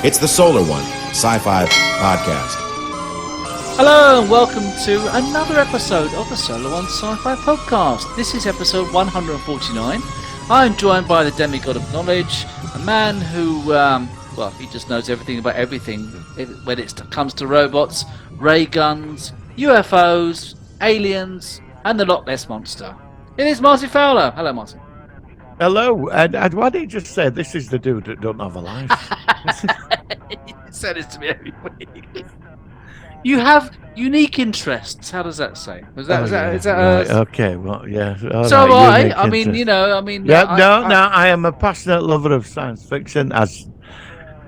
It's the Solar One Sci-Fi Podcast. Hello and welcome to another episode of the Solar One Sci-Fi Podcast. This is episode 149. I'm joined by the demigod of knowledge, a man who, he just knows everything about everything when it comes to robots, ray guns, UFOs, aliens, and the Loch Ness Monster. It is Marty Fowler. Hello, Marty. Hello, and why did you just say this is the dude that don't have a life? You say this to me every week. You have unique interests. How does that say? Is that right, okay? Well, yeah. So right, I mean. Yeah, I am a passionate lover of science fiction. As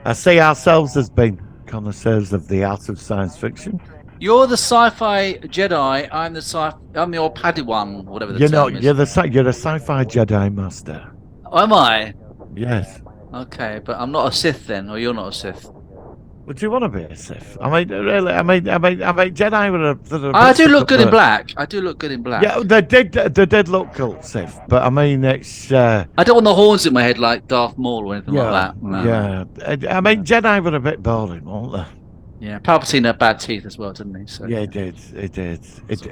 I see ourselves as being connoisseurs of the art of science fiction. You're the sci-fi Jedi. I'm your Padawan, whatever the term is. You're a sci-fi Jedi master. Am I? Yes. Okay, but I'm not a Sith then, or you're not a Sith. Would you want to be a Sith? I mean, really? I mean, Jedi were. I do look good in black. I do look good in black. Yeah, they did look cool, Sith. But I mean, it's. I don't want the horns in my head like Darth Maul or anything like that. No. Yeah, I mean, Jedi were a bit boring, weren't they? Yeah, Palpatine had bad teeth as well, didn't he? So. Yeah, he did. He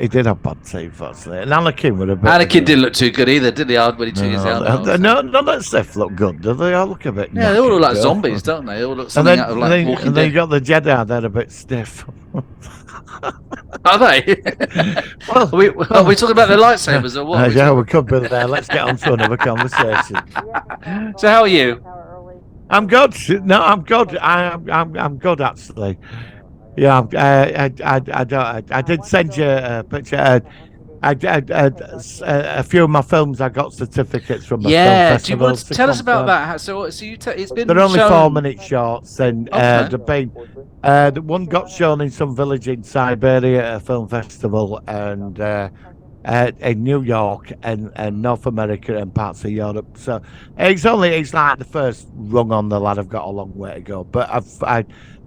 did have bad teeth, actually. And Anakin were a bit. Anakin didn't look too good either, did he? When he took his helmet. No, none of that stuff look good, do they? All look a bit. Yeah, they all look like zombies, don't they? They all look something out of like Walking Dead. And then you got the Jedi, they're a bit stiff. Are they? Are we talking about their lightsabers or what? Yeah, we could be there. Let's get on to another conversation. So, how are you? I'm good. No, I'm good. I'm good actually. Yeah, I did send you a picture. A few of my films, I got certificates from the film festival. Do you want to tell us about that? It's been. They're only shown... 4-minute shorts, and the one got shown in some village in Siberia at a film festival, and in New York and North America and parts of Europe. So it's like the first rung on the ladder. I've got a long way to go. But I've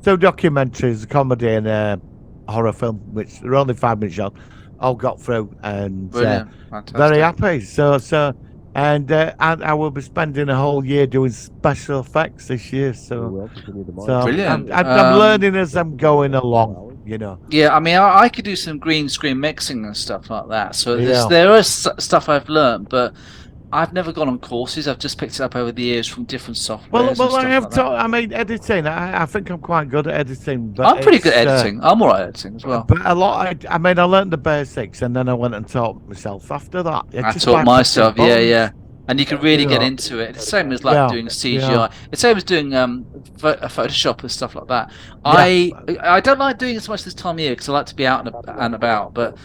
2 documentaries, a comedy and a horror film, which are only 5-minute short, all got through, and very happy. So I will be spending a whole year doing special effects this year. So brilliant. I'm learning as I'm going along. You know. Yeah, I mean, I could do some green screen mixing and stuff like that. So there is stuff I've learned, but I've never gone on courses. I've just picked it up over the years from different software. Well, I have taught. I mean, editing. I think I'm quite good at editing. But I'm pretty good at editing. I'm all right at editing as well. But a lot. I learned the basics, and then I went and taught myself after that. I taught myself. Yeah. And you can really get into it. It's the same as doing CGI. It's the same as doing Photoshop and stuff like that. I don't like doing it so much this time of year because I like to be out and about. But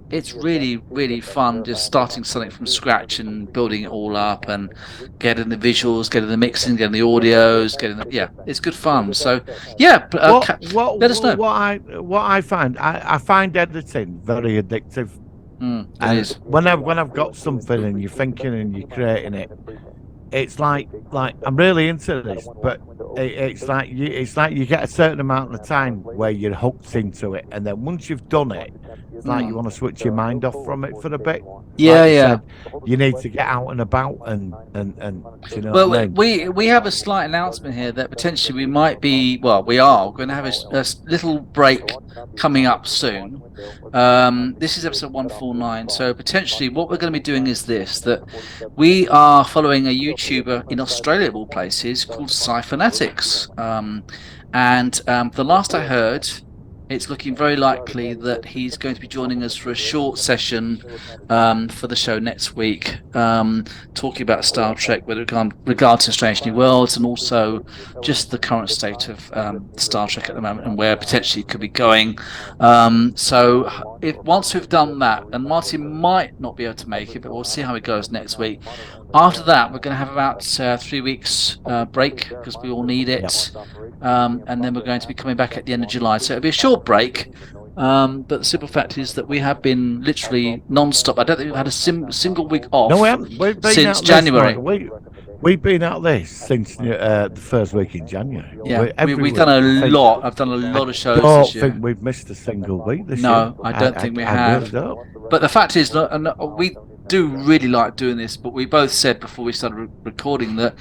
it's really, really fun just starting something from scratch and building it all up and getting the visuals, getting the mixing, getting the audios, it's good fun. So let us know. What I find editing very addictive. And when I've got something and you're thinking and you're creating it, it's like I'm really into this, but it's like you get a certain amount of time where you're hooked into it, and then once you've done it, it's like you want to switch your mind off from it for a bit. You need to get out and about and you know. Well, we have a slight announcement here that potentially we might be. Well, we are going to have a little break coming up soon. This is episode 149, so potentially what we're going to be doing is that we are following a YouTuber in Australia of all places called Sci-Fanatics, and the last I heard, it's looking very likely that he's going to be joining us for a short session for the show next week, talking about Star Trek with regard to Strange New Worlds and also just the current state of Star Trek at the moment and where potentially it could be going. So once we've done that, and Martin might not be able to make it, but we'll see how it goes next week. After that, we're going to have about 3 weeks break because we all need it. And then we're going to be coming back at the end of July. So it'll be a short break. But the simple fact is that we have been literally non-stop. I don't think we've had a single week off since January. We've been at this since the first week in January. Yeah, we've done a lot. I've done a lot of shows this year. I don't think we've missed a single week this year. No, I don't think we have. But the fact is, we do really like doing this, but we both said before we started recording that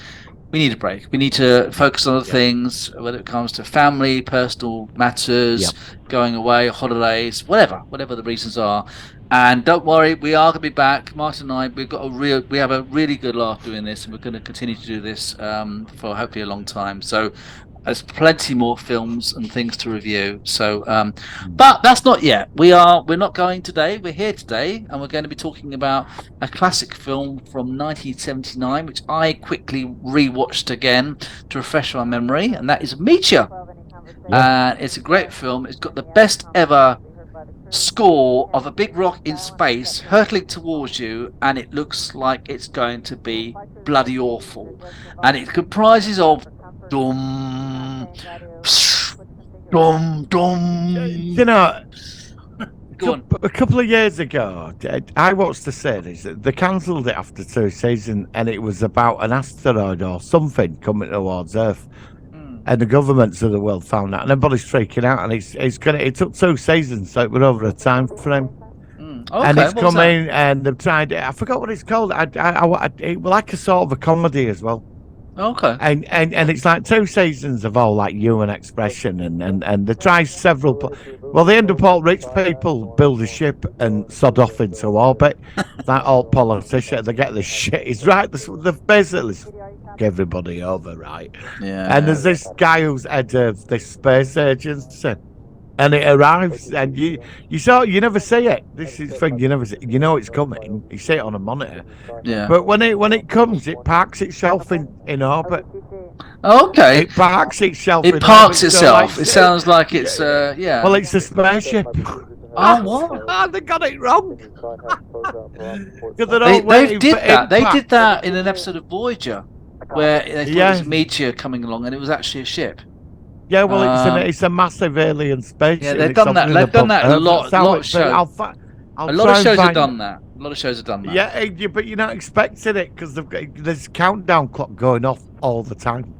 We need a break. We need to focus on other things, whether it comes to family, personal matters, going away, holidays, whatever the reasons are. And don't worry, we are going to be back. Martin and I, we have a really good laugh doing this, and we're going to continue to do this for hopefully a long time. So there's plenty more films and things to review. So, but that's not yet. We're not going today. We're here today, and we're going to be talking about a classic film from 1979, which I quickly rewatched again to refresh my memory, and that is Meteor. It's a great film. It's got the best ever score of a big rock in space hurtling towards you, and it looks like it's going to be bloody awful. And it comprises of dum, dum, dum. You know, a couple of years ago, I watched the series. They cancelled it after 2 seasons, and it was about an asteroid or something coming towards Earth. And the governments of the world found out, and everybody's freaking out. And it took 2 seasons, so it was over a time frame. Okay, and it's coming, and they've tried it. I forgot what it's called. It was like a sort of a comedy as well. Okay. And it's like 2 seasons of all like human expression, and they try several. Well, they end up all rich people build a ship and sod off into orbit. Like all politicians, they get the shit. It's right. They've basically everybody over, right? Yeah. And there's this guy who's head of this space agency, and it arrives, and you never see it. This is the thing, you never see. You know it's coming. You see it on a monitor. Yeah. But when it comes, it parks itself in orbit. Okay. It parks itself. It parks itself. It sounds like it's yeah. Well, it's a spaceship. Oh, what? Oh, they got it wrong. They did that in an episode of Voyager, where they thought it was a meteor coming along, and it was actually a ship. Yeah, well, it's a massive alien spaceship. Yeah, they've done that. They've done that a lot of shows. A lot of shows have done that. Yeah, but you're not expecting it because there's a countdown clock going off all the time,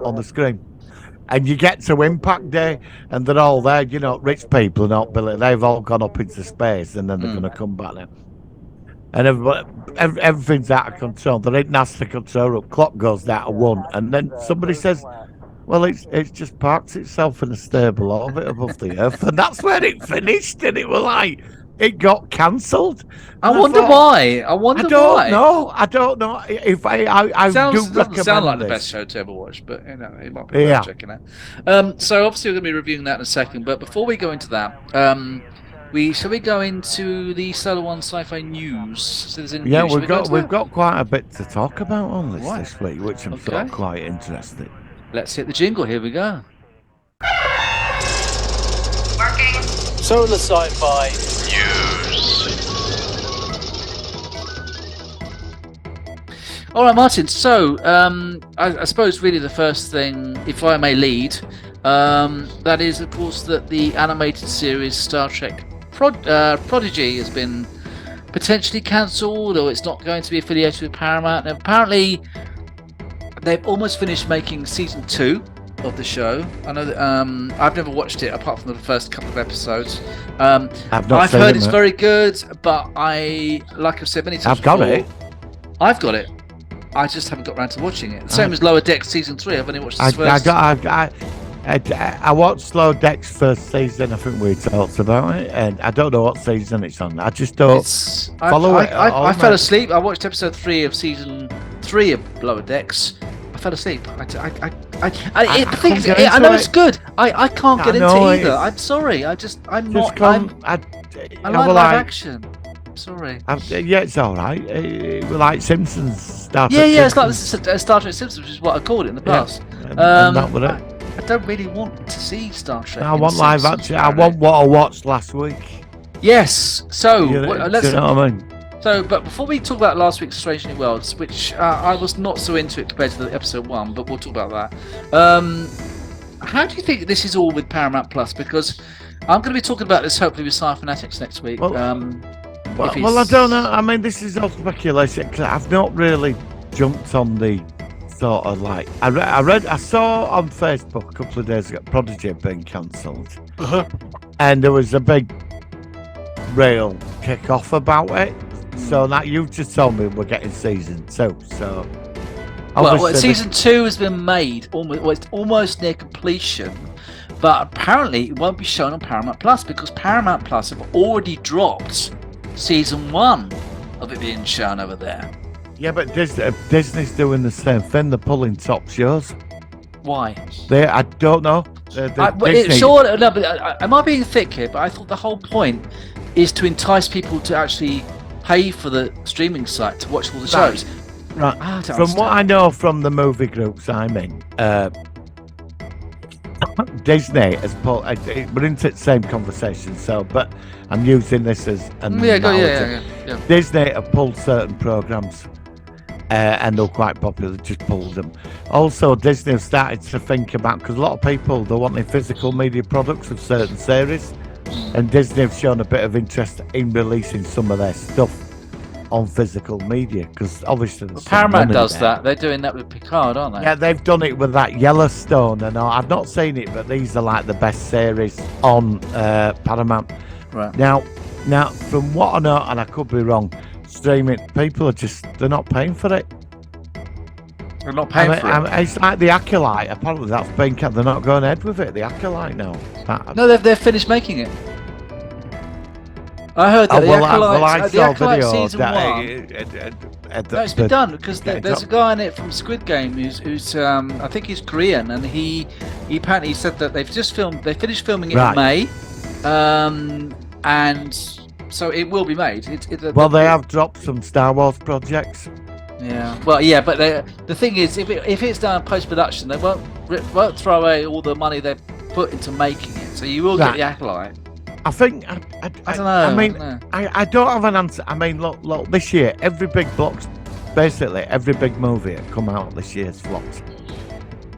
on the screen. And you get to Impact Day, and they're all there, rich people, they've all gone up into space, and then they're going to come back now. And everything's out of control. There ain't NASA control room. Clock goes down to 1, and then somebody says, well, it just parks itself in a stable orbit above the Earth, and that's where it finished. And it was like it got cancelled. I wonder why. I don't know. If I doesn't sound like the best show to ever watch, but it might be worth checking out. So obviously we're going to be reviewing that in a second. But before we go into that, shall we go into the Solar One Sci-Fi news? So we've got quite a bit to talk about on this week, which I'm sort of quite interested. Let's hit the jingle. Here we go. Working. Solar Sci-Fi news. All right, Martin. So I suppose really the first thing, if I may lead, that is, of course, that the animated series Star Trek Prodigy has been potentially cancelled, or it's not going to be affiliated with Paramount. And apparently, they've almost finished making season 2 of the show. I know that I've never watched it apart from the first couple of episodes. I've heard it's very good, but like I've said many times I've got it. I just haven't got around to watching it. The same as Lower Decks season 3. I've only watched the first. I watched Lower Decks first season. I think we talked about it, and I don't know what season it's on. I just don't follow it. I fell asleep. I watched episode 3 of season 3 of Lower Decks. I fell asleep. I know it's good. I can't get into it either. I'm sorry. I like live action. Sorry. It's all right. We're like Simpsons. Star Trek it's like Star Trek Simpsons, which is what I called it in the past. And that was it. I don't really want to see Star Trek. I want live action. I want what I watched last week. Yes. So let's. You know what I mean? So, but before we talk about last week's Strange New Worlds, which I was not so into it compared to the episode 1, but we'll talk about that. How do you think this is all with Paramount Plus? Because I'm going to be talking about this hopefully with Sci Fanatics next week. Well, I don't know. I mean, this is all speculation. I've not really jumped on the sort of like. I saw on Facebook a couple of days ago Prodigy had been cancelled, and there was a big real kick off about it. So that you've just told me we're getting season 2. So Well, season 2 has been made, it's almost near completion, but apparently it won't be shown on Paramount Plus because Paramount Plus have already dropped season 1 of it being shown over there. Yeah, but Disney's doing the same thing. They're pulling top shows. Why? I don't know. Disney... Am I being thick here? But I thought the whole point is to entice people to actually pay for the streaming site to watch all the shows. Right. From what I know from the movie groups I'm in, Disney has pulled. We're into the same conversation, but I'm using this as an analogy. Yeah. Disney have pulled certain programs, and they're quite popular. Just pulled them. Also, Disney have started to think about, because a lot of people they're wanting physical media products of certain series, and Disney have shown a bit of interest in releasing some of their stuff on physical media, because obviously Paramount does that. They're doing that with Picard, aren't they? Yeah, they've done it with that Yellowstone, and I've not seen it, but these are like the best series on Paramount. Right. Now, from what I know, and I could be wrong, streaming people they're not paying for it. They're not paying for it. It's like the Acolyte. Apparently, that's been they're not going ahead with it. The Acolyte now. No, they've finished making it. I heard that the Acolyte season 1. No, it's been done because there's a guy in it from Squid Game who's I think he's Korean, and he apparently said that they finished filming it in May, and so it will be made. They have dropped some Star Wars projects. Yeah. Well, yeah, but the thing is, if it's done post production, they won't throw away all the money they've put into making it. So you will get the Acolyte. I think I don't know. I mean, I don't have an answer. I mean, look, this year every big movie that come out this year's flopped.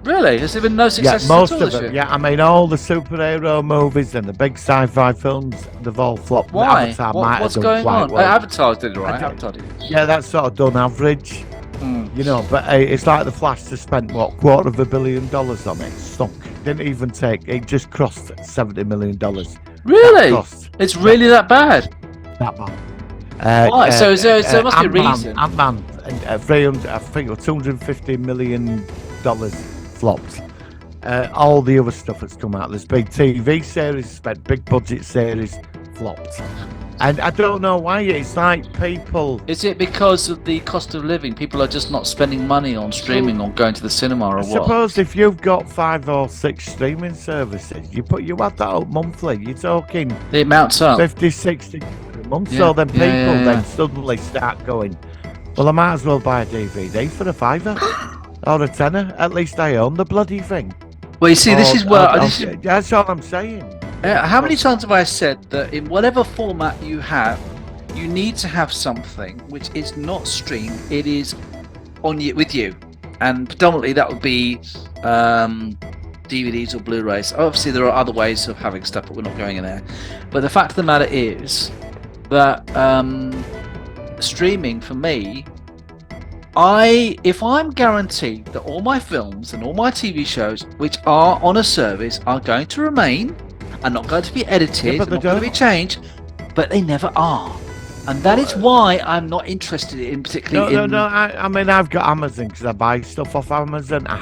Really? Has there been no success? Yeah, most of them. Yeah, I mean, all the superhero movies and the big sci-fi films, they've all flopped. Why? Avatar What's going on? Well. Avatar did it right. Avatar did. Yeah, that's sort of done average. You know, but it's like the Flash just spent $250 million on it. Stunk. Didn't even take. It just crossed $70 million. Really? It's really that bad? That bad. Why? So there must be a reason. Ant-Man, I think $250 million flopped. All the other stuff that's come out. There's big TV series, spent big budget series, flopped. And I don't know why. It's like people... Is it because of the cost of living? People are just not spending money on streaming or going to the cinema or what? I suppose if you've got 5 or 6 streaming services, you add that up monthly, you're talking... It mounts up. 50, 60 a month. Yeah, so then people then suddenly start going, well, I might as well buy a DVD for a £5 or a £10. At least I own the bloody thing. Well, you see, this is where... That's all I'm saying. How many times have I said that in whatever format you have, you need to have something which is not streamed, it is on you with you, and predominantly that would be DVDs or Blu-rays. Obviously, there are other ways of having stuff, but we're not going in there. But the fact of the matter is that streaming for me, if I'm guaranteed that all my films and all my TV shows which are on a service are going to remain, are not going to be edited, not going to be changed, but they never are. And that is why I'm not interested in particularly. No. I mean, I've got Amazon because I buy stuff off Amazon. I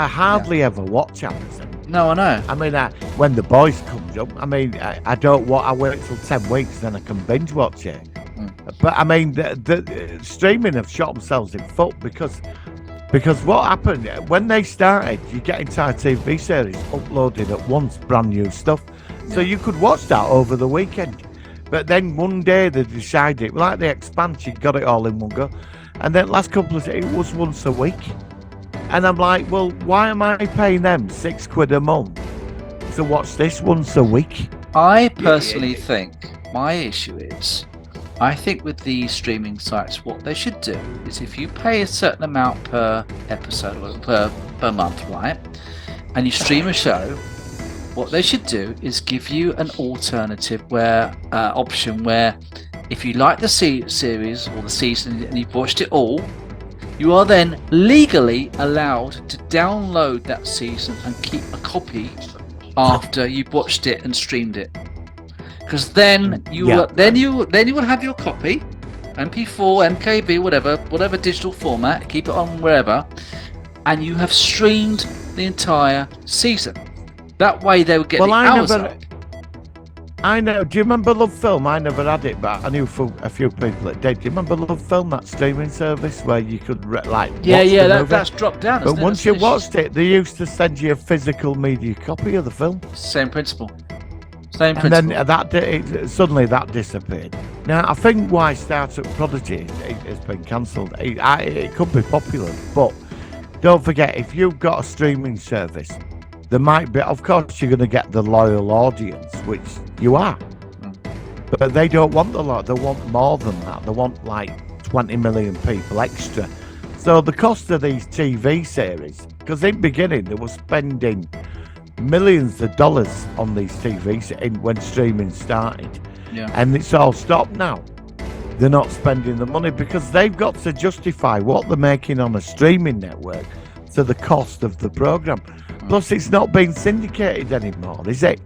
hardly ever watch Amazon. No, I know. I mean, when The Boys comes up, I mean, I wait till 10 weeks, then I can binge watch it. But I mean, the streaming have shot themselves in foot because what happened when they started, you get entire TV series uploaded at once, brand new stuff, so you could watch that over the weekend. But then one day they decided, like The Expanse, you got it all in one go, and then last couple of days it was once a week, and I'm like, well, why am I paying them £6 a month to watch this once a week? I personally think my issue is, I think with the streaming sites, what they should do is if you pay a certain amount per episode or per month, right, and you stream a show, what they should do is give you an alternative option where if you like the series or the season and you've watched it all, you are then legally allowed to download that season and keep a copy after you've watched it and streamed it. Because then you will have your copy, MP4, MKB, whatever digital format, keep it on wherever, and you have streamed the entire season. That way they would get the hours up. I know. Do you remember Love Film? I never had it, but I knew a few people that did. Do you remember Love Film, that streaming service where you could watch the movie? That's dropped down. But once you watched it, they used to send you a physical media copy of the film. Same principle. And then suddenly that disappeared. Now I think why Startup Prodigy has been cancelled. It could be popular, but don't forget, if you've got a streaming service, there might be, of course, you're going to get the loyal audience, which you are. But they don't want the lot. They want more than that. They want like 20 million people extra. So the cost of these TV series, because in the beginning they were spending millions of dollars on these TVs when streaming started. Yeah. And it's all stopped now. They're not spending the money because they've got to justify what they're making on a streaming network to the cost of the program. Plus, it's not being syndicated anymore, is it?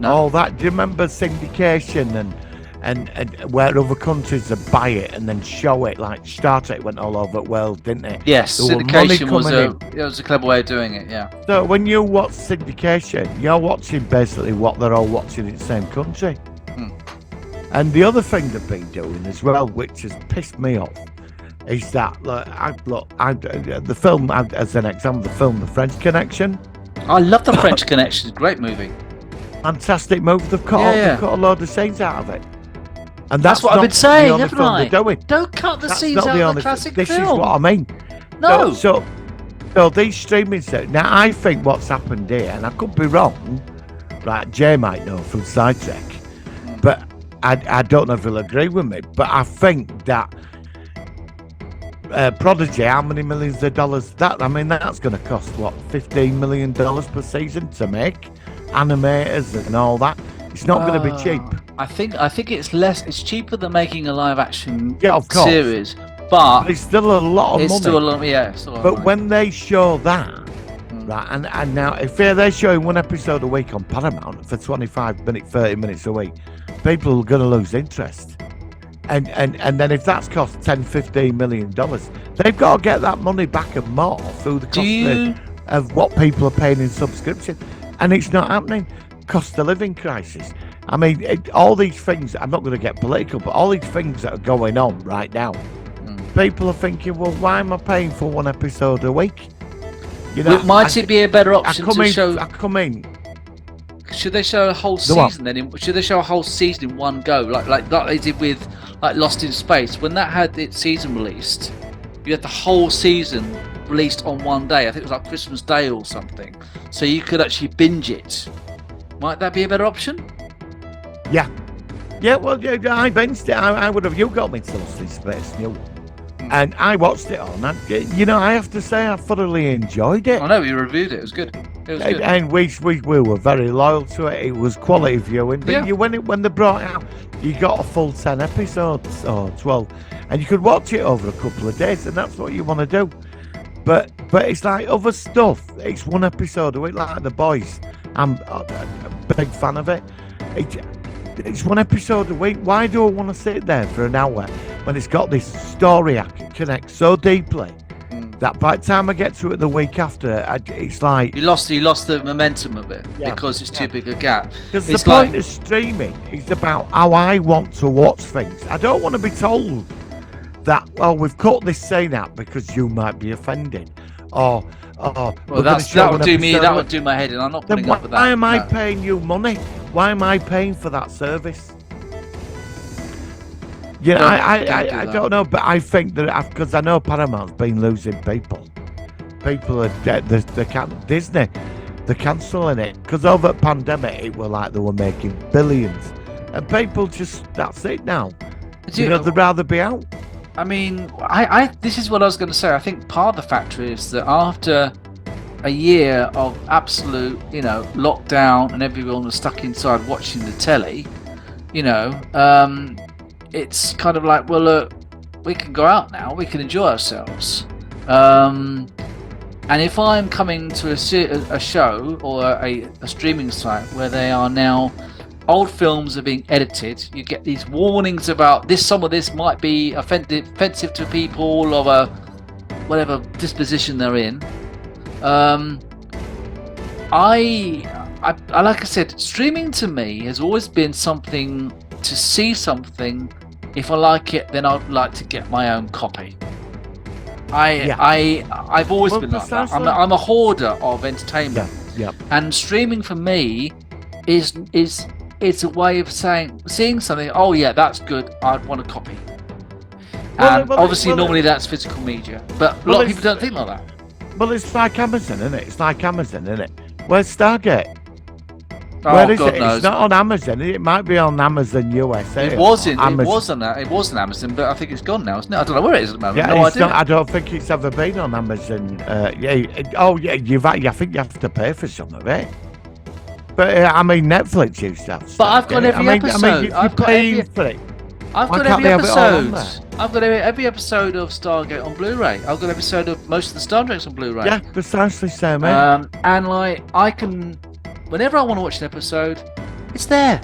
No. All that. Do you remember syndication and where other countries would buy it and then show it? Like Star Trek went all over the world, didn't it? Yes, syndication was a clever way of doing it. Yeah. So when you watch syndication, you're watching basically what they're all watching in the same country. And the other thing they've been doing as well, which has pissed me off, is that the film, as an example, the film The French Connection. I love The French Connection. It's a great movie. Fantastic movie. They've cut a load of scenes out of it. And that's what I've been saying, haven't I? Doing. Don't cut the scenes out of the classic film. This is what I mean. No. So these streaming services. Now, I think what's happened here, and I could be wrong, right? Jay might know from Sci-Fi, but I don't know if he'll agree with me, but I think that Prodigy, how many millions of dollars that's going to cost what, $15 million per season to make, animators and all that. It's not going to be cheap. I think it's less. It's cheaper than making a live action series, but it's still a lot of money. Still a lot, yeah. But when they show that, right, and now if they're showing one episode a week on Paramount for 25 minutes, 30 minutes a week, people are going to lose interest. And then if that's cost $10-15 million, they've got to get that money back and more through the cost of what people are paying in subscription. And it's not happening. Cost of living crisis. I mean, all these things, I'm not going to get political, but all these things that are going on right now, people are thinking, well, why am I paying for one episode a week? You know, might it be a better option to show? Should they show a whole season then? Should they show a whole season in one go, like they did with like Lost in Space? When that had its season released, you had the whole season released on one day. I think it was like Christmas Day or something, so you could actually binge it. Might that be a better option? Yeah. Well, I binged it. I would have. You got me to Lost in Space, and I watched it all. And I have to say, I thoroughly enjoyed it. I know you reviewed it. It was good. And we were very loyal to it. It was quality viewing. But when they brought it out, you got a full 10 episodes or 12, and you could watch it over a couple of days, and that's what you want to do. But it's like other stuff. It's one episode a week, like The Boys. I'm a big fan of it. It's one episode a week. Why do I want to sit there for an hour when it's got this story I can connect so deeply that by the time I get to it the week after, it's like you lost the momentum of it because it's too big a gap. Because the point of streaming is about how I want to watch things. I don't want to be told that, well, we've cut this scene out because you might be offended, or that would do my head in. I'm not putting up with that. Why am I paying you money? Why am I paying for that service? I don't know, but I think that because I know Paramount's been losing people. People are dead. Disney, they're cancelling it because over the pandemic it were like they were making billions, and people that's it now. They'd rather be out. I mean, this is what I was going to say. I think part of the factor is that after a year of absolute, lockdown and everyone was stuck inside watching the telly, it's kind of like, well, look, we can go out now, we can enjoy ourselves. And if I'm coming to a show or a streaming site where they are now old films are being edited, you get these warnings about this. Some of this might be offensive to people of a whatever disposition they're in. I like I said, streaming to me has always been something to see something. If I like it, then I'd like to get my own copy. I've always been like that. I'm a hoarder of entertainment. Yeah. And streaming for me is a way of seeing something. Oh yeah, that's good. I'd want a copy. And obviously, normally that's physical media, but a lot of people don't think like that. Well, it's like Amazon, isn't it? Where's Stargate? Oh, Where is God it? knows. It's not on Amazon. It might be on Amazon USA. It was on Amazon, but I think it's gone now, isn't it? I don't know where it is at the moment. Yeah, no idea. I don't think it's ever been on Amazon. I think you have to pay for some of it. But I mean, Netflix used to have. But I've got every episode. I've got every for it. I've got every episode. I've got every episode of Stargate on Blu-ray. I've got every episode of most of the Star Treks on Blu-ray. Yeah, precisely so, mate. And like I can, whenever I want to watch an episode, it's there.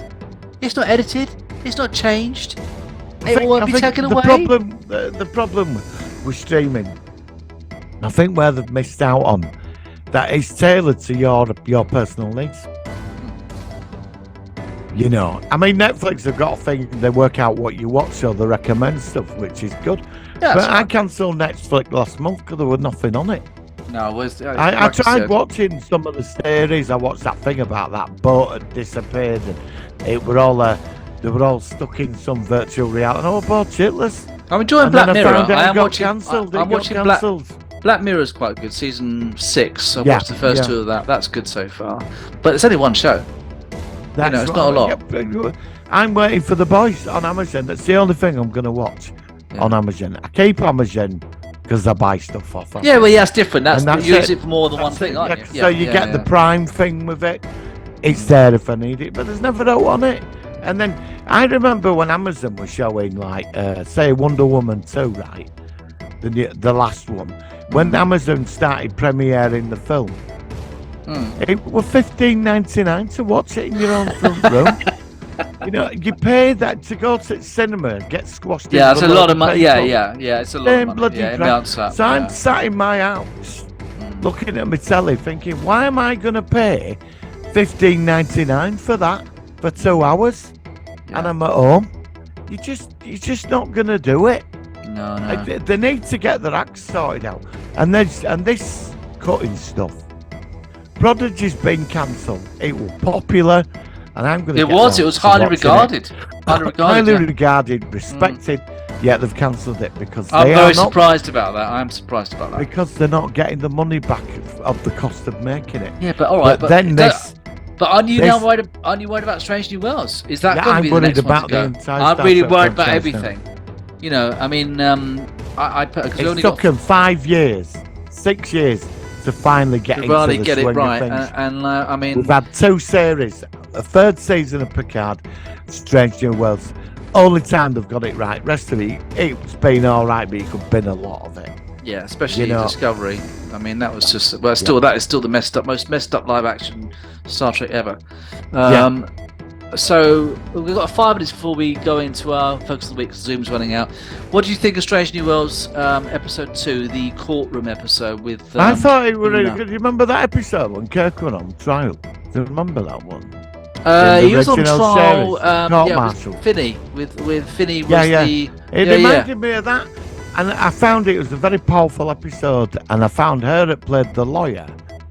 It's not edited. It's not changed. It won't be taken away. The problem with streaming, I think where they've missed out on, that it's tailored to your personal needs. You know, I mean, Netflix have got a thing, they work out what you watch, so they recommend stuff, which is good. Yeah, but I cancelled Netflix last month because there was nothing on it. No, I tried watching some of the series. I watched that thing about that boat had disappeared, and they were all stuck in some virtual reality. Oh, bored shitless. I'm enjoying Black Mirror. I'm watching Black Mirror is quite good. Season 6. I've watched the first 2 of that. That's good so far. But it's only one show. It's not a lot. I'm waiting for The Boys on Amazon. That's the only thing I'm going to watch on Amazon. I keep Amazon because I buy stuff off. That's different. You use it for more than one thing, aren't you? So you get the Prime thing with it. It's there if I need it, but there's never out on it. And then I remember when Amazon was showing, like, say, Wonder Woman 2, right? The last one. When Amazon started premiering the film, it was $15.99 to watch it in your own front room. You know, you pay that to go to the cinema and get squashed. Yeah, it's a lot of money. Yeah, it's a lot of money. So I'm sat in my house looking at my telly thinking, why am I going to pay $15.99 for that for 2 hours? And I'm at home. You're just not going to do it. No. They need to get their acts sorted out. And this cutting stuff. Prodigy's been cancelled. It was popular, and I'm going to. It was highly regarded. Highly regarded, respected. Yet they've cancelled it because I'm very surprised about that. I'm surprised about that because they're not getting the money back of the cost of making it. Yeah, but all right. But then this. But aren't you now worried? Aren't you worried about Strange New Worlds? Is that going to be the next one to go? I'm really worried about everything. You know, I mean, it's took them 5 years, 6 years to finally get into the get swing it right. of things. I mean, we've had 2 series, a 3rd season of Picard, Strange New Worlds. Only time they've got it right. Rest of it's been all right, but you could bin a lot of it. Yeah, especially Discovery. I mean, that was just that is still the most messed up live action Star Trek ever. So we've got 5 minutes before we go into our focus of the week. Zoom's running out. What do you think of Strange New Worlds episode 2, the courtroom episode with? I thought it was really good. You remember that episode when Kirk went on trial? Do you remember that one? He was on trial. With Finney. With Finney was the. It reminded me of that, and I found it was a very powerful episode. And I found her that played the lawyer.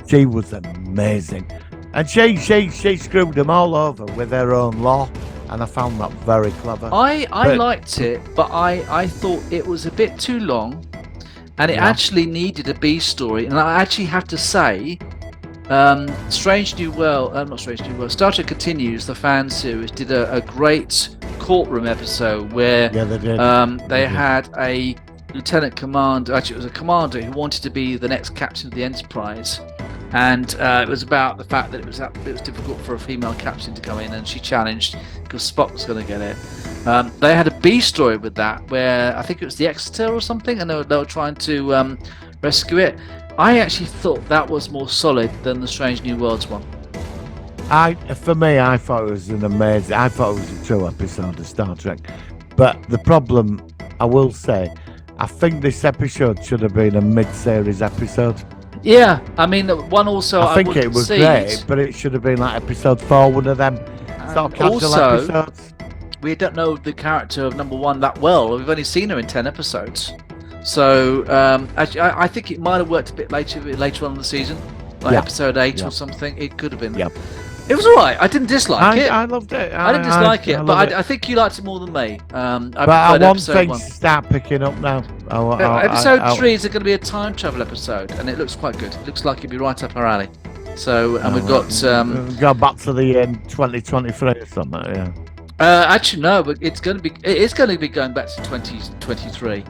She was amazing. And she screwed them all over with her own law, and I found that very clever. I liked it, but I thought it was a bit too long, and it actually needed a B story. And I actually have to say, Strange New World, Star Trek Continues, the fan series, did a great courtroom episode where they had a lieutenant commander, actually it was a commander who wanted to be the next captain of the Enterprise. And it was about the fact that it was difficult for a female captain to come in, and she challenged because Spock was going to get it. They had a B story with that, where I think it was the Exeter or something, and they were trying to rescue it. I actually thought that was more solid than the Strange New Worlds one. For me, I thought it was I thought it was a true episode of Star Trek. But the problem, I will say, I think this episode should have been a mid-series episode. Yeah, I mean, one also. I think it was great, but it should have been like episode 4, one of them sort of casual episodes. We don't know the character of number 1 that well. We've only seen her in 10 episodes. So I think it might have worked a bit later on in the season, like episode 8 or something. It could have been. Yep. It was all right. I didn't dislike it. I loved it. I didn't dislike it, but I think you liked it more than me. But I want things to start picking up now. Episode 3 is going to be a time travel episode, and it looks quite good. It looks like it'd be right up our alley. So, and we've got go back to the 2023 or something. Yeah. Actually, no, but it is going to be going back to 2023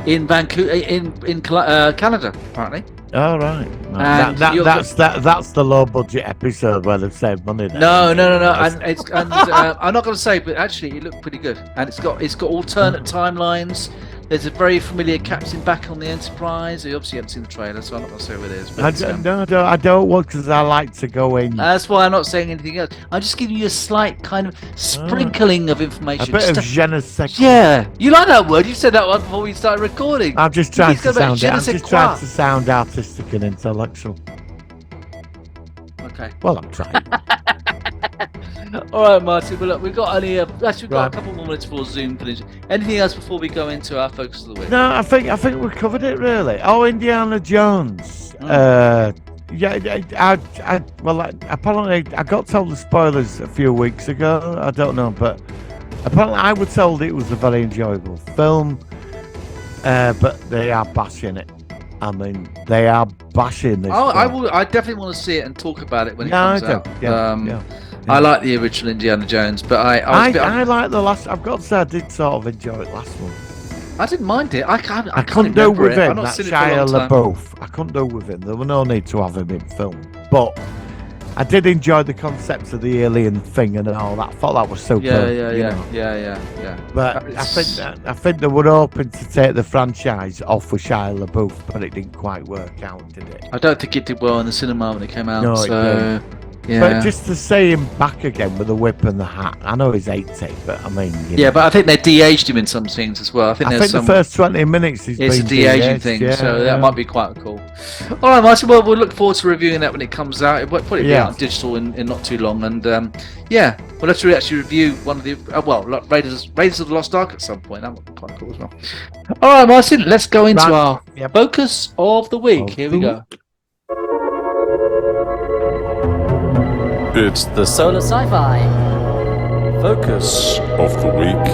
in Vancouver, in Canada, apparently. Oh, right. No, that's the low budget episode where they've saved money there. No. And I'm not going to say, but actually it looked pretty good. And it's got alternate timelines. There's a very familiar captain back on the Enterprise. You obviously haven't seen the trailer, so I'm not going to say who it is. But, I don't want, because I like to go in. That's why I'm not saying anything else. I'm just giving you a slight kind of sprinkling of information. A bit of je ne sais quoi. Yeah, you like that word? You said that one before we started recording. I'm just trying to sound artistic and intellectual. Okay. Well, I'm trying. All right, Martin. Well, look, we've got only a couple more minutes before Zoom finishes. Anything else before we go into our focus of the week? No, I think we covered it really. Oh, Indiana Jones. Apparently I got told the spoilers a few weeks ago. I don't know, but apparently I was told it was a very enjoyable film. But they are bashing it. I mean, they are bashing this. Oh, I definitely want to see it and talk about it when it comes out. Yeah. I like the original Indiana Jones, but I like the last. I've got to say, I did sort of enjoy it last one. I didn't mind it. I couldn't do with him. That Shia LaBeouf. I couldn't do with him. There was no need to have him in film, but I did enjoy the concept of the alien thing and all that. I thought that was so cool. Yeah. But I think they were hoping to take the franchise off with Shia LaBeouf, but it didn't quite work out, did it? I don't think it did well in the cinema when it came out. No, it didn't. Yeah. But just to see him back again with the whip and the hat, I know he's 80, but I mean... but I think they de-aged him in some scenes as well. I think the first 20 minutes it's a de-aging thing, so that might be quite cool. All right, Martin, well, we'll look forward to reviewing that when it comes out. It'll probably be out digital in not too long, and we'll have to actually review one of the... Raiders of the Lost Ark at some point. That would be quite cool as well. All right, Martin, let's go into our focus of the week. Here we go. It's the Solar Sci-Fi Focus of the Week.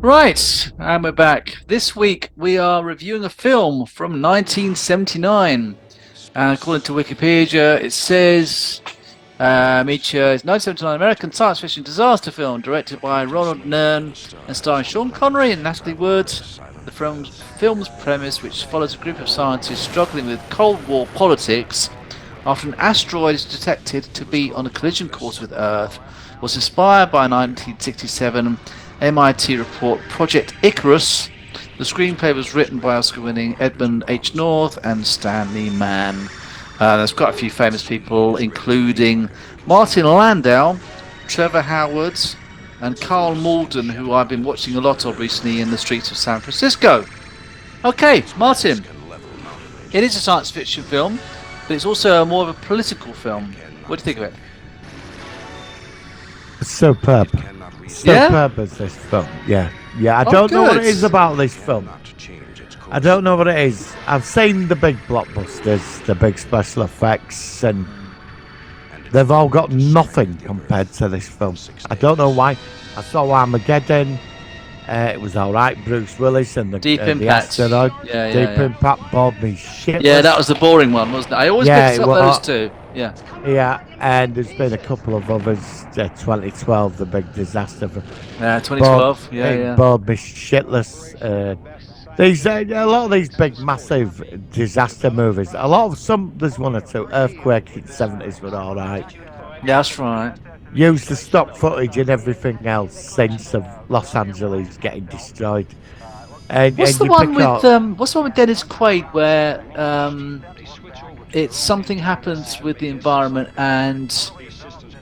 Right, and we're back. This week we are reviewing a film from 1979. According to Wikipedia, it says Meteor is 1979 American science fiction disaster film directed by Ronald Nern and starring Sean Connery and Natalie Wood. The film's premise, which follows a group of scientists struggling with Cold War politics after an asteroid is detected to be on a collision course with Earth, was inspired by a 1967 MIT report, Project Icarus. The screenplay was written by Oscar-winning Edmund H. North and Stanley Mann. There's quite a few famous people, including Martin Landau, Trevor Howard, and Carl Malden, who I've been watching a lot of recently in the streets of San Francisco. Okay, Martin. It is a science fiction film, but it's also more of a political film. What do you think of it? It's superb. Superb as this film. Yeah. I don't know what it is about this film. I don't know what it is. I've seen the big blockbusters, the big special effects, and they've all got nothing compared to this film. I don't know why. I saw Armageddon. It was all right. Bruce Willis and the Deep Impact. The asteroid. Deep Impact bored me shit. Yeah, that was the boring one, wasn't it? I always mix up those two. Yeah. Yeah, and there's been a couple of others. 2012, the big disaster. 2012. It bored me shitless. A lot of these big, massive disaster movies. There's one or two. Earthquake in the 70s were all right. Yeah, that's right. Used the stock footage and everything else since of Los Angeles getting destroyed. What's the you one pick with up- what's the one with Dennis Quaid where it's something happens with the environment and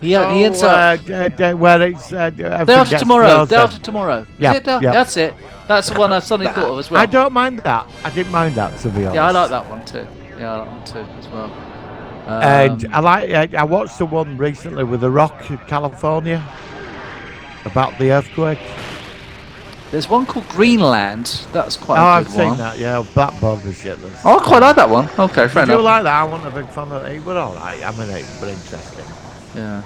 he ends up where it's Day everything After gets Tomorrow. Day frozen. After Tomorrow. Is Yeah, it? yeah. That's it. That's the one I suddenly thought of as well. I don't mind that. I didn't mind that, to be honest. Yeah, I like that one too. Yeah, I like that one too as well. And I watched the one recently with The Rock, California, about the earthquake. There's one called Greenland. That's quite a I've good seen one. that. Yeah, that bogus shit. Oh, I quite like that one. Okay, fair Did you enough. like that? I wasn't a big fan of it. It was all right. I mean, it was interesting. Yeah.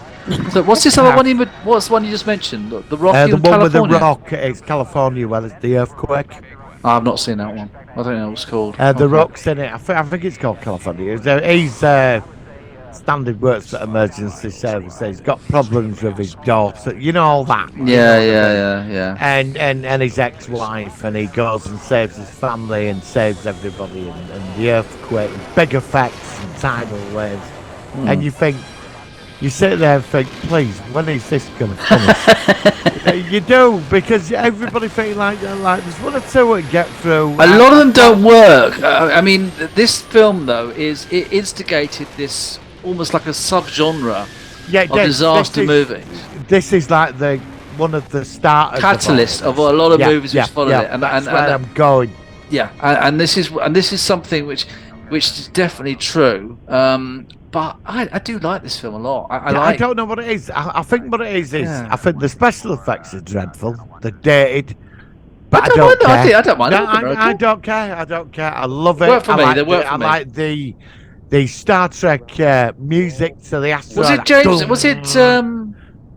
So what's this other one? What's the one you just mentioned? The Rocky The in one California. with The Rock, it's California, where there's the earthquake. Oh, I've not seen that one. I don't know what it's called. The Rock's in it. I think it's called California. He's standard works for emergency services. He's got problems with his daughter. You know all that. Yeah. And his ex-wife, and he goes and saves his family and saves everybody, and the earthquake, big effects and tidal waves. And you sit there and think, please, when is this going to finish? You do, because everybody feels like there's one or two that get through. A lot of them don't work. I mean, this film though it instigated this almost like a subgenre of disaster movies. This is like one of the starters. Catalyst of a lot of movies which followed it, and that's where I'm going. Yeah, and this is something which is definitely true. But I do like this film a lot. I don't know what it is. I think what it is I think the special effects are dreadful. They're dated. But I don't care. I don't mind. I don't care. I don't care. I love it. They work for me. I like the Star Trek music to the asteroid. Was it James? Was it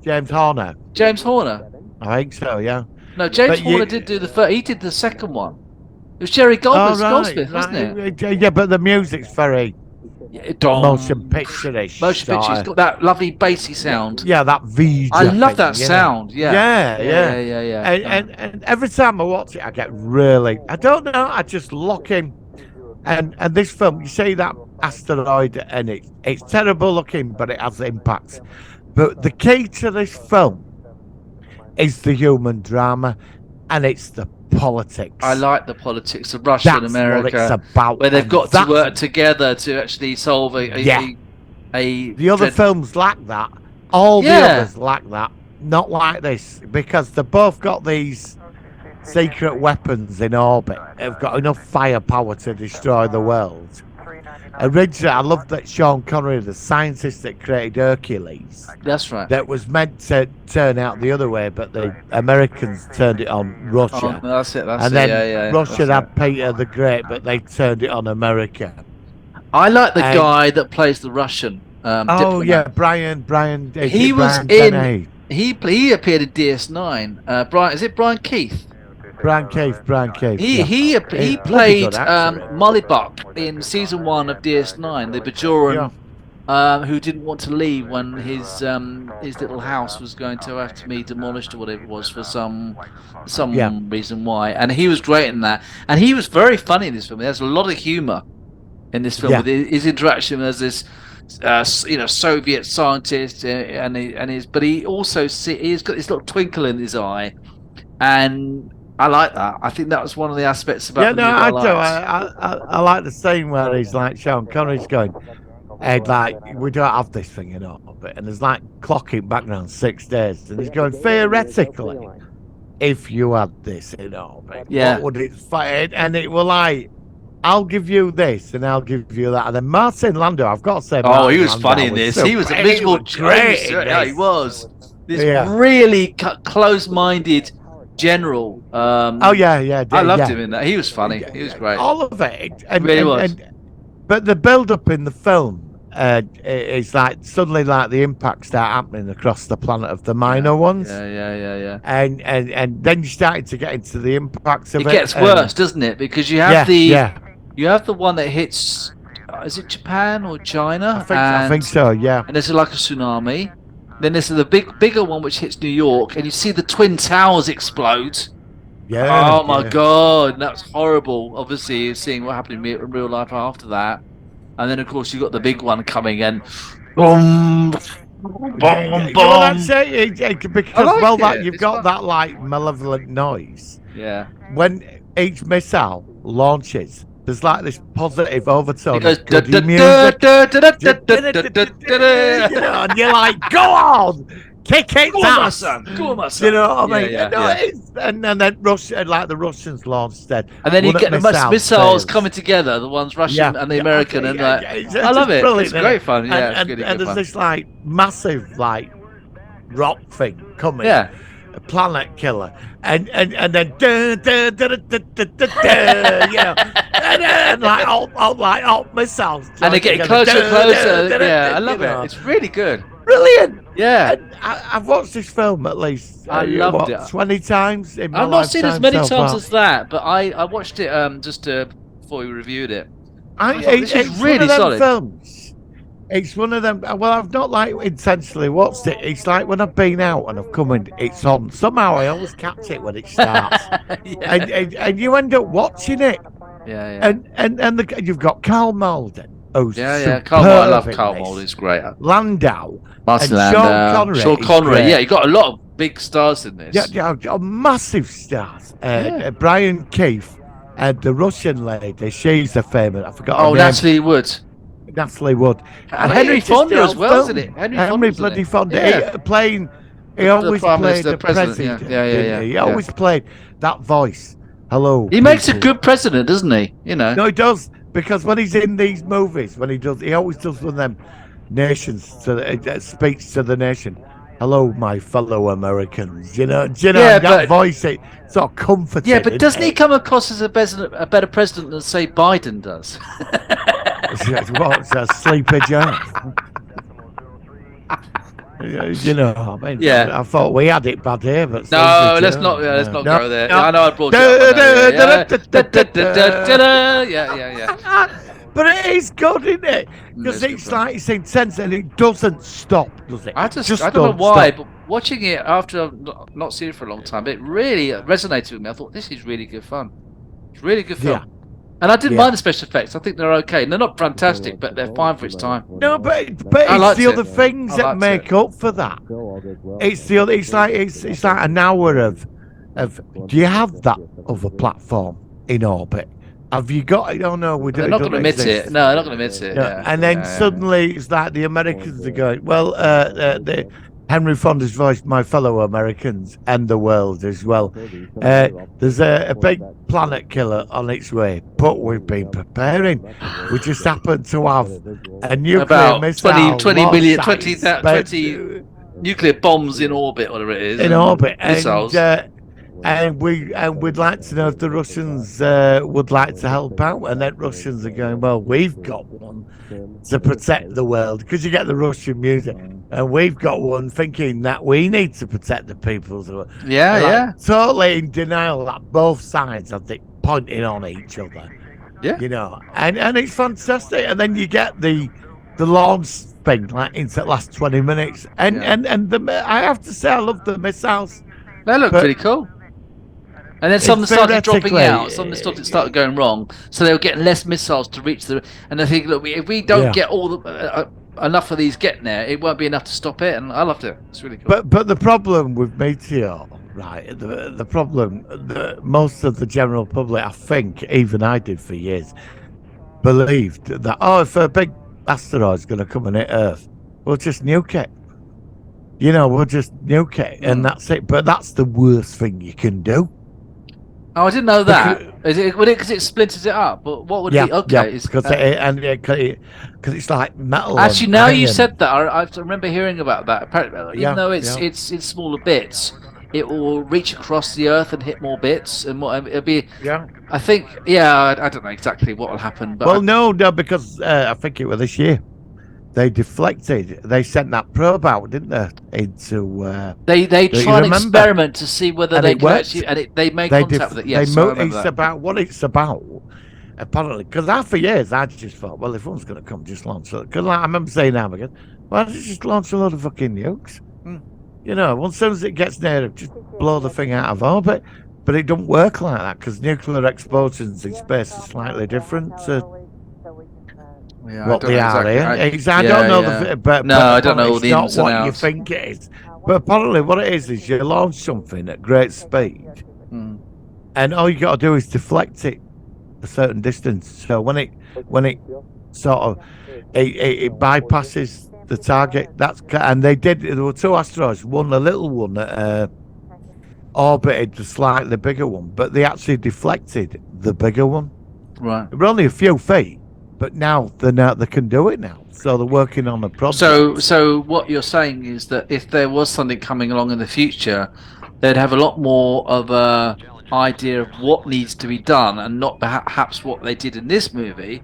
James Horner? James Horner. I think so. Yeah. No, James Horner did do the first. He did the second one. It was Jerry Goldsmith, wasn't it? Yeah, but the music's very motion picture-ish. Motion picture's got that lovely bassy sound. Yeah, that V. I love that sound. Yeah. And every time I watch it, I get really. I don't know. I just lock in. And this film, you see that asteroid, and it's terrible looking, but it has impact. But the key to this film is the human drama, and it's the politics. I like the politics of Russia and America. That's what it's about. Where they've got to work together to actually solve a The other films lack that. All the others lack that. Not like this, because they've both got these secret weapons in orbit. They've got enough firepower to destroy the world. Originally, I love that Sean Connery, the scientist that created Hercules. That's right. That was meant to turn out the other way, but the Americans turned it on Russia. Oh, that's it. And then Russia had Peter the Great, but they turned it on America. I like the guy that plays the Russian. Diplomat. Brian. He was in. He appeared in DS9. Brian, is it Brian Keith? Brian Keith. He played Mollybuck in season 1 of DS9, the Bajoran who didn't want to leave when his little house was going to have to be demolished or whatever it was for some reason why. And he was great in that, and he was very funny in this film. There's a lot of humour in this film with his interaction as this Soviet scientist, but he also he's got this little twinkle in his eye, and I like that. I think that was one of the aspects about the movie I liked. I like the scene where he's like, Sean Connery's going, and like, we don't have this thing in orbit, and there's like clocking background 6 days, and he's going, theoretically, if you had this in orbit, what would it fight? And it were like, I'll give you this and I'll give you that. And then Martin Landau, I've got to say, he was funny in this. He was a miserable great. Yeah, he was. This really close-minded general. I loved him in that. He was funny. He was great. All of it. It really was. But the build-up in the film is like suddenly like the impacts start happening across the planet of the minor ones. Yeah. And then you started to get into the impacts of it. It gets worse, doesn't it? Because you have you have the one that hits. Is it Japan or China? I think so. Yeah. And there's like a tsunami. Then there's the bigger one which hits New York, and you see the Twin Towers explode. Yeah. Oh my God, that's horrible. Obviously, seeing what happened in real life after that, and then of course you got the big one coming and boom, boom, boom. Well, that's it. Because you've got that like malevolent noise. Yeah. each missile launches, there's like this positive overtone. It goes of goody music. You know, and you're like, go on, kick it, Go on, my son. Go on, my son. You know what I mean? Yeah, No, yeah. and then Russia, like the Russians launched that. And then you get the missiles fails. coming together, the ones Russian and the American, and like, it's I love it. brilliant, It's great fun. Yeah, and, it's really and good there's fun. this like massive like rock thing coming. Yeah. A planet killer, and then you know, and like all missiles, And they're getting closer and closer. Yeah, I love it. It's really good. Brilliant. Yeah. And I've watched this film at least I loved it 20 times in my I've not seen it as many so times far. as that, but I watched it just before we reviewed it. It's is one really of them solid. films. It's one of them. Well, I've not like intentionally watched it. It's like when I've been out and I've come in, it's on. Somehow I always catch it when it starts, and you end up watching it. Yeah. And you've got Carl Malden. Oh, Carl Malden. I love Carl Malden. He's great. Landau. Martin and Landau. Sean Connery. Yeah, you got a lot of big stars in this. Yeah, massive stars. Brian Keith and the Russian lady. She's a famous. I forgot. Oh, Natalie Wood. Natalie Wood. And Henry Fonda as well, isn't it? Henry bloody Fonda. Yeah. He always played the president. Yeah. He always played that voice. Hello. He makes a good president, doesn't he? You know. No, he does. Because when he's in these movies, he always does one of them speech to the nation. Hello, my fellow Americans. You know that voice. It's sort of comforting. Yeah, but doesn't he come across as a better president than, say, Biden does? What's a sleepy Joe? You know, I mean, yeah. I thought we had it bad here, but no, let's not go there. No. I know I brought you up. Yeah. But it is good, isn't it? Because it's intense and it doesn't stop, does it? I don't know why, but watching it after I've not seen it for a long time, it really resonated with me. I thought this is really good fun. It's really good film. Yeah. And I didn't mind the special effects. I think they're okay. They're not fantastic, but they're fine for its time. No, but it's the other things that make up for that. It's the other. It's like an hour of. Do you have that other platform in orbit? Have you got it? Oh no, we don't. They're not going to admit it. No, they're not going to admit it. Yeah. And then suddenly it's like the Americans are going. Well, the Henry Fonda's voice, my fellow Americans and the world as well. There's a big planet killer on its way, but we've been preparing. We just happen to have a nuclear missile. 20 nuclear bombs in orbit, whatever it is. In orbit. Missiles. And we'd like to know if the Russians would like to help out. And then Russians are going, well, we've got one to protect the world, because you get the Russian music. And we've got one thinking that we need to protect the people's world. Yeah. Totally in denial that both sides, I think, pointing on each other. Yeah. You know, and it's fantastic. And then you get the launch thing like into the last 20 minutes. And I have to say, I love the missiles. They look pretty cool. And then some started dropping out. Some started going wrong. So they were getting less missiles to reach the. And they think, look, if we don't get all the enough of these getting there, it won't be enough to stop it. And I loved it. It's really cool. But the problem with Meteor, right? The problem, most of the general public, I think, even I did for years, believed that if a big asteroid's going to come and hit Earth, we'll just nuke it. You know, we'll just nuke it, and that's it. But that's the worst thing you can do. Oh, I didn't know that. Because it splinters it up. But what would be okay? Because it's like metal. Actually, now you said that, I remember hearing about that. Apparently, even though it's in smaller bits, it will reach across the Earth and hit more bits, and it'll be. Yeah. I think. Yeah, I don't know exactly what will happen, but no, because I think it was this year. They deflected. They sent that probe out, didn't they? Into they try an experiment to see whether they can actually, and they made contact with it. Yes, it's about what it's about. Apparently, because for years I just thought, well, if one's going to come, just launch it. Because I remember saying now again, why don't you just launch a load of fucking nukes? You know, as soon as it gets near, just blow the thing out of orbit. But it don't work like that, because nuclear explosions in space are slightly different to what they are here. I don't know but I don't know all the ins and outs. You think it is. But apparently what it is you launch something at great speed, and all you got to do is deflect it a certain distance. So when it sort of it bypasses the target, and they did. There were two asteroids, one a little one that orbited the slightly bigger one, but they actually deflected the bigger one. Right. They were only a few feet, but now they can do it now. So they're working on a project. So what you're saying is that if there was something coming along in the future, they'd have a lot more of a idea of what needs to be done, and not perhaps what they did in this movie,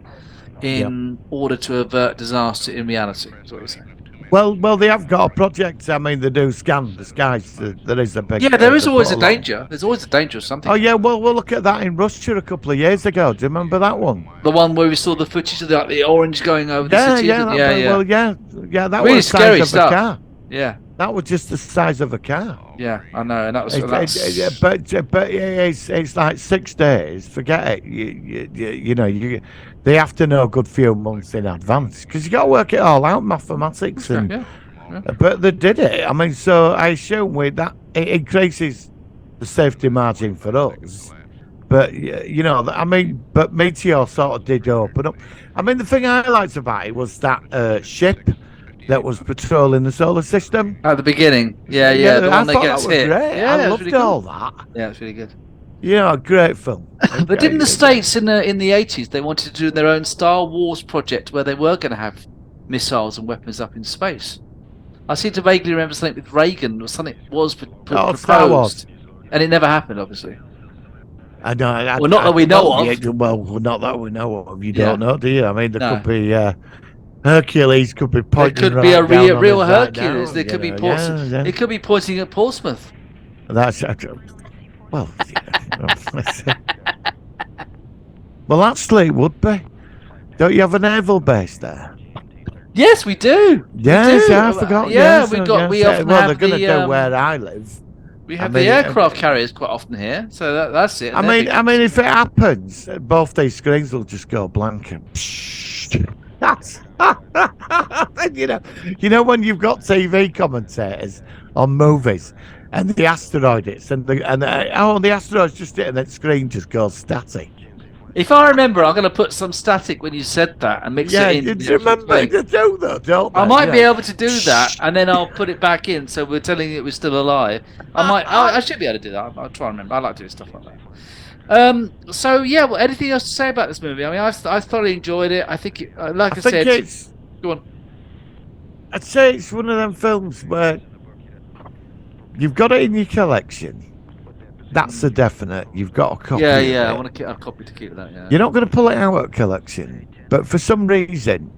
in order to avert disaster in reality. Is what you're saying. Well, they have got a project. I mean, they do scan the skies. There is a big. Yeah, there is always a danger. There's always a danger of something. Oh yeah, well, we'll look at that in Russia a couple of years ago. Do you remember that one? The one where we saw the footage of the orange going over the city. Yeah. Well, yeah. That really was the scary size stuff. of a car. Yeah. That was just the size of a car. Yeah, I know, and that was. But it's like 6 days. Forget it. You know, they have to know a good few months in advance because you got to work it all out, mathematics, and. Yeah. But they did it. I mean, so I assume with that it increases the safety margin for us. But you know, I mean, but Meteor sort of did open up. I mean, the thing I liked about it was that ship that was patrolling the solar system at the beginning. Yeah, the one that gets hit. Great. Yeah, I loved all that. Yeah, it's really good. Yeah, great film. But didn't the States in the 80s they wanted to do their own Star Wars project where they were going to have missiles and weapons up in space? I seem to vaguely remember something with Reagan or something was proposed, Star Wars. And it never happened, obviously. I know. Well, not that we know of. Well, not that we know of. You don't know, do you? I mean, there could be Hercules could be pointing. There could be a real Hercules. Now, there could be Portsmouth. It could be pointing at Portsmouth. That's well. Well, actually, it would be. Don't you have a naval base there? Yes, we do. Yes, I forgot. Yeah, we got. We often well, have they're going to do where I live. We have the aircraft carriers quite often here, so that's it. I mean, if it happens, both these screens will just go blank. And that's you know when you've got TV commentators on movies, and the asteroid hits, and the asteroid's just hit, and the screen just goes static. If I remember, I'm going to put some static when you said that and mix it in. Yeah, you remember to do that, don't I might be able to do that, and then I'll put it back in, so we're telling it was still alive. I should be able to do that. I'll try and remember. I like doing stuff like that. So yeah, well, anything else to say about this movie? I mean, I thoroughly enjoyed it. I think, I said, it's. Go on. I'd say it's one of them films where you've got it in your collection. That's a definite. You've got a copy. Yeah. I want to get a copy to keep that. Yeah. You're not going to pull it out of collection, but for some reason,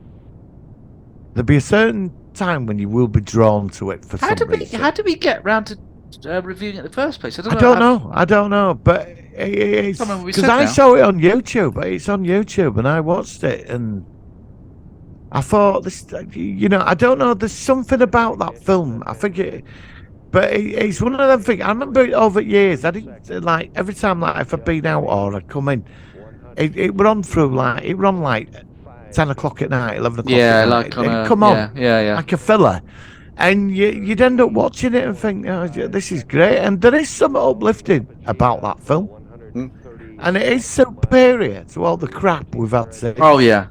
there'll be a certain time when you will be drawn to it. How did we get round to reviewing it in the first place? I don't know. But it's because I saw it on YouTube. It's on YouTube, and I watched it, and I thought this. I don't know. There's something about that film. I think it. But it's one of them things. I remember it over years. I didn't like every time, like if I'd been out or I'd come in, it run through like 10 o'clock at night, 11 o'clock. Yeah, at night. like on come on, yeah, like a filler, and you'd end up watching it and think, oh, this is great. And there is some uplifting about that film, and it is superior to all the crap we've had since. Oh yeah.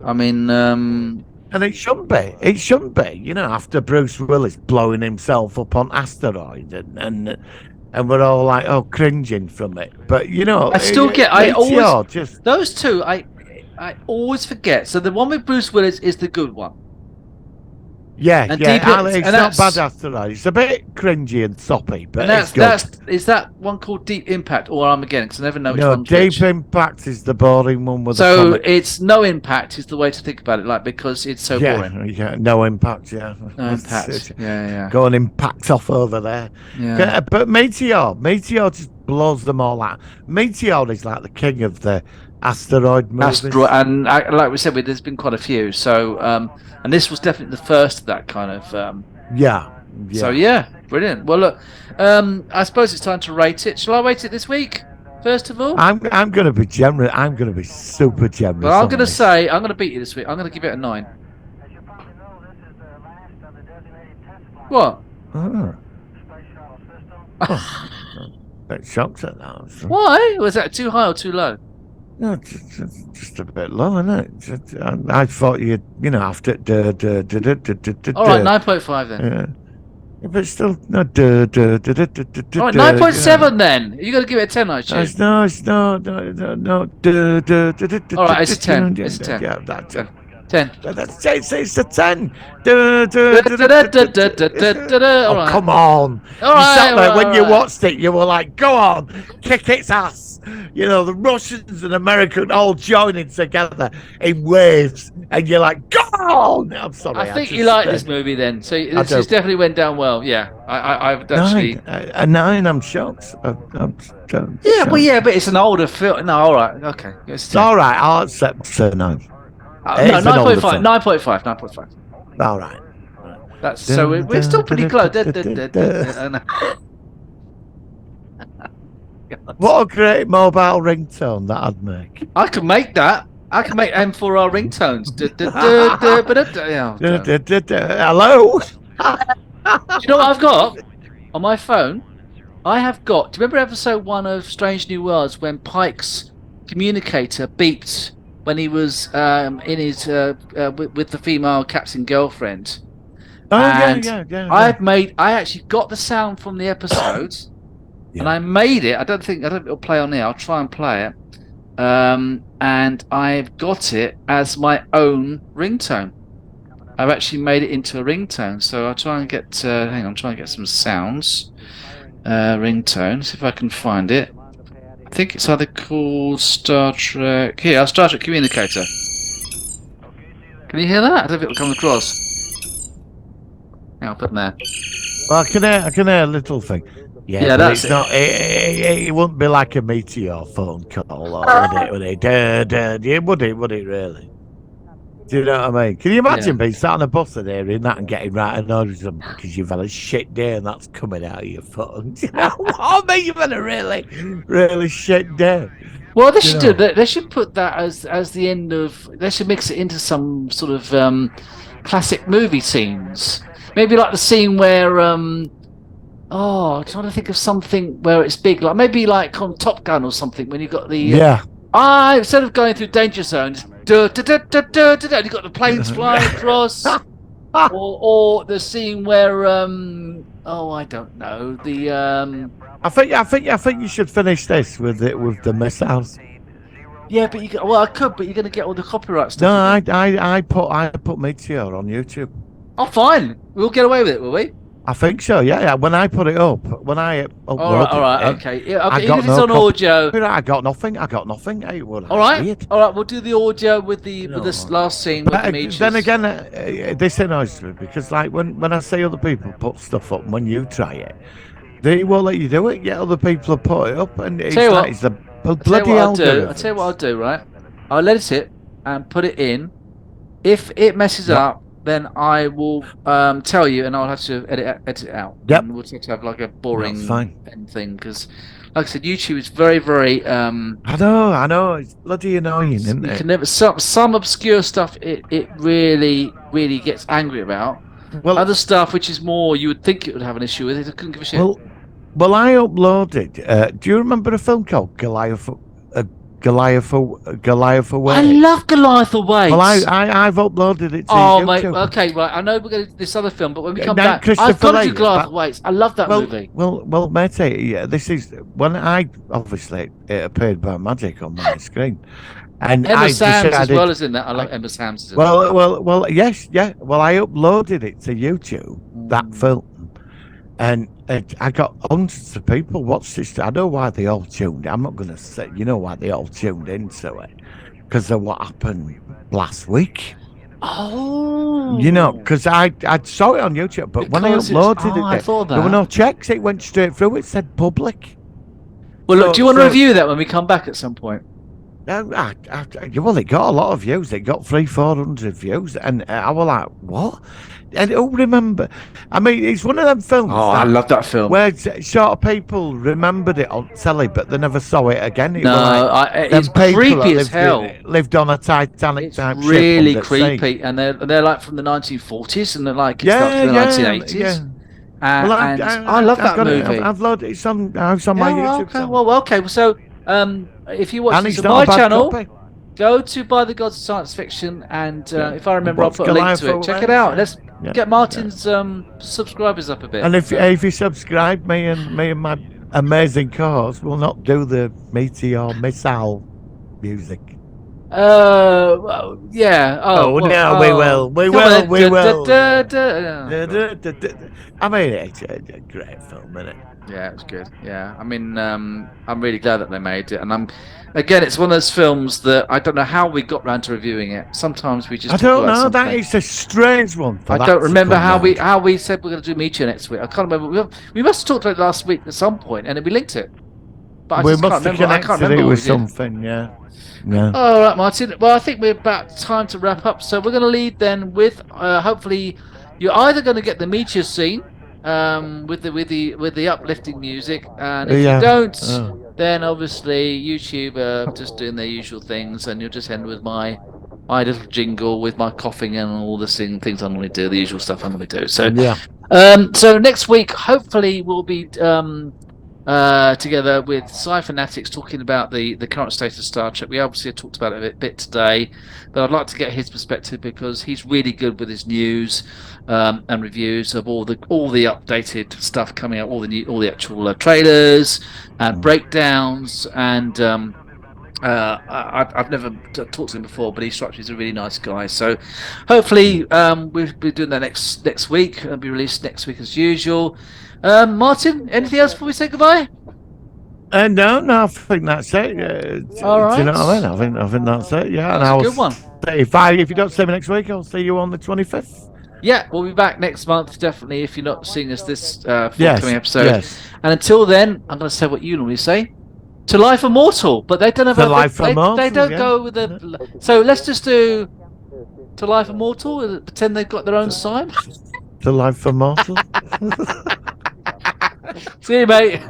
I mean. And it shouldn't be. It shouldn't be. After Bruce Willis blowing himself up on asteroid, and we're all like, cringing from it. But I still get. Those two. I always forget. So the one with Bruce Willis is the good one. Yeah, and it's not bad asteroid. It's a bit cringy and soppy, but it's good. Is that one called Deep Impact or Armageddon? Because I never know which one's Deep which. Impact is the boring one with so the comic. It's No Impact is the way to think about it, because it's so boring. Yeah, No Impact, No Impact. Yeah. Go and impact off over there. Yeah. But Meteor just blows them all out. Meteor is like the king of the asteroid movies. And like we said, there's been quite a few. So, and this was definitely the first of that kind of. Yeah. So brilliant. Well, look, I suppose it's time to rate it. Shall I rate it this week? First of all, I'm going to be generous. I'm going to be super generous. But I'm going to say I'm going to beat you this week. I'm going to give it a 9. What? bit shocked at that. So. Why? Was that too high or too low? No, just a bit low, isn't it? I thought you know, after All right, 9.5 then. Yeah. But still, no. All right, 9.7 then. You got to give it a 10, I choose. No. All right, it's a 10. It's a 10. Yeah, that's 10. 10. It's a 10. Oh, come on. All You right, sat there when you right. watched it, you were like, go on, kick its ass. You know, the Russians and Americans all joining together in waves. And you're like, go on. I'm sorry. I think you like this movie then. So this definitely went down well. Yeah. I've actually... A 9, I'm shocked. I'm yeah, well, yeah, but it's an older film. No, all right. Okay. It's all right. I'll accept 9. No, 9.5. 9.5. All right. That's so we're still pretty close. What a great mobile ringtone that I'd make. I could make that. I can make them for our ringtones. Hello. Do you know what I've got on my phone? I have got. Do you remember episode 1 of Strange New Worlds when Pike's communicator beeped when he was in his with the female captain girlfriend? Oh and yeah. I actually got the sound from the episode, and I made it. I don't think it'll play on here. I'll try and play it. And I've got it as my own ringtone. I've actually made it into a ringtone. So I'll try and get. Hang on, I'm trying to get some sounds. Ringtone. See if I can find it. I think it's either called Star Trek. Here, our Star Trek communicator. Can you hear that? I don't know if it'll come across. I'll put them there. Well, I can hear a little thing. Yeah, that's it's not. It wouldn't be like a Meteor phone call, or would it? Would it really? Do you know what I mean? Can you imagine being sat on a bus and hearing that and getting right annoyed because you've had a shit day and that's coming out of your phone? Do you know what I mean? You've had a really shit day. Well, they should do that. They should put that as the end of. They should mix it into some sort of classic movie scenes. Maybe like the scene where I'm trying to think of something where it's big, like maybe like on Top Gun or something when you got the instead of going through danger zones, you got the planes flying across, or the scene where I don't know the I think you should finish this with the missiles. Yeah, but I could, but you're going to get all the copyright stuff. No, I put Meteor on YouTube. Oh, fine. We'll get away with it, will we? I think so. Yeah. When I put it up, all right, okay. Yeah, okay. Even if it's on audio, I got nothing. Hey, all right. We'll do the audio with this last scene with the Meteors. Then again, this annoys me because, like, when I see other people put stuff up, and when you try it, they won't let you do it. Yet other people have put it up, and it's the bloody algorithm. I'll tell you what I'll do. Right, I'll edit it and put it in. If it messes up, then I will tell you, and I'll have to edit it out. Yep. And we'll have to have like a boring thing because, like I said, YouTube is very, very. I know. It's bloody annoying, isn't it? You can never some obscure stuff. It really, really gets angry about. Well, other stuff which is more you would think it would have an issue with it. I couldn't give a shit. Well, I uploaded. Do you remember a film called Goliath Away? I love Goliath Away. Well, I've uploaded it to YouTube. Mate, okay, right. I know we're going to this other film, but when we come back, I've got to do Goliath Away. I love that movie. Well, mate, this is when it appeared by magic on my screen. And Emma Sam's as well as in that. I love Emma Sam's. Well, yes, yeah. Well, I uploaded it to YouTube, that film, and I got hundreds of people watch this. I know why they all tuned in. I'm not going to say, why they all tuned into it, because of what happened last week. Oh. Because I saw it on YouTube, but when I uploaded it, there were no checks. It went straight through. It said public. Well, look, do you want to review that when we come back at some point? Well, it got a lot of views. It got 300-400 views, and I was like, "What?" And remember? I mean, it's one of them films. Oh, I love that film. Where sort of people remembered it on telly, but they never saw it again. It's creepy as hell. Lived on a Titanic type ship. Really creepy, and they're like from the 1940s, and they're like it's the 1980s. Well, and I love that movie. I've loaded it. It's on my YouTube okay. channel. Well, okay. So, if you watch And this it's on not my a bad channel, copy. go to By the Gods of Science Fiction, and if I remember, I'll What's put a link Goliath to it. for Check it Wales? out. Let's Yeah, get Martin's subscribers up a bit. And if you subscribe, me and my amazing co-host will not do the Meteor missile music. Yeah. Oh, no, we will. We will. We will. I mean, it's a great film, isn't it? Yeah, it was good. Yeah, I mean, I'm really glad that they made it, and again, it's one of those films that I don't know how we got round to reviewing it. Sometimes we just I talk don't about know. something. That is a strange one. I don't remember how we said we're going to do Meteor next week. I can't remember. We must have talked about it last week at some point, and then we linked it. But we I just must can't have remember. I can't connected remember it what with we did. something. Yeah. Yeah. All right, Martin. Well, I think we're about time to wrap up. So we're going to leave then with hopefully you're either going to get the Meteor scene with the uplifting music, and if you don't, then obviously YouTube just doing their usual things, and you'll just end with my little jingle with my coughing and all the things I normally do, the usual stuff I normally do. So yeah. So next week, hopefully, we'll be together with Sci-Fanatics talking about the current state of Star Trek. We obviously talked about it a bit today, but I'd like to get his perspective because he's really good with his news and reviews of all the updated stuff coming out, all the actual trailers and breakdowns. And I've never talked to him before, but he strikes me as a really nice guy. So hopefully we'll be doing that next week. It'll be released next week as usual. Martin, anything else before we say goodbye? No, I think that's it. All right. Do you know what I mean? I think that's it. Yeah, that's a good one. If you don't see me next week, I'll see you on the 25th. Yeah, we'll be back next month, definitely, if you're not seeing us this forthcoming episode. Yes. And until then, I'm going to say what you normally say. To life immortal, but they don't have they don't go with the. So let's just do to life immortal. Pretend they've got their own sign. To life immortal. See you, mate.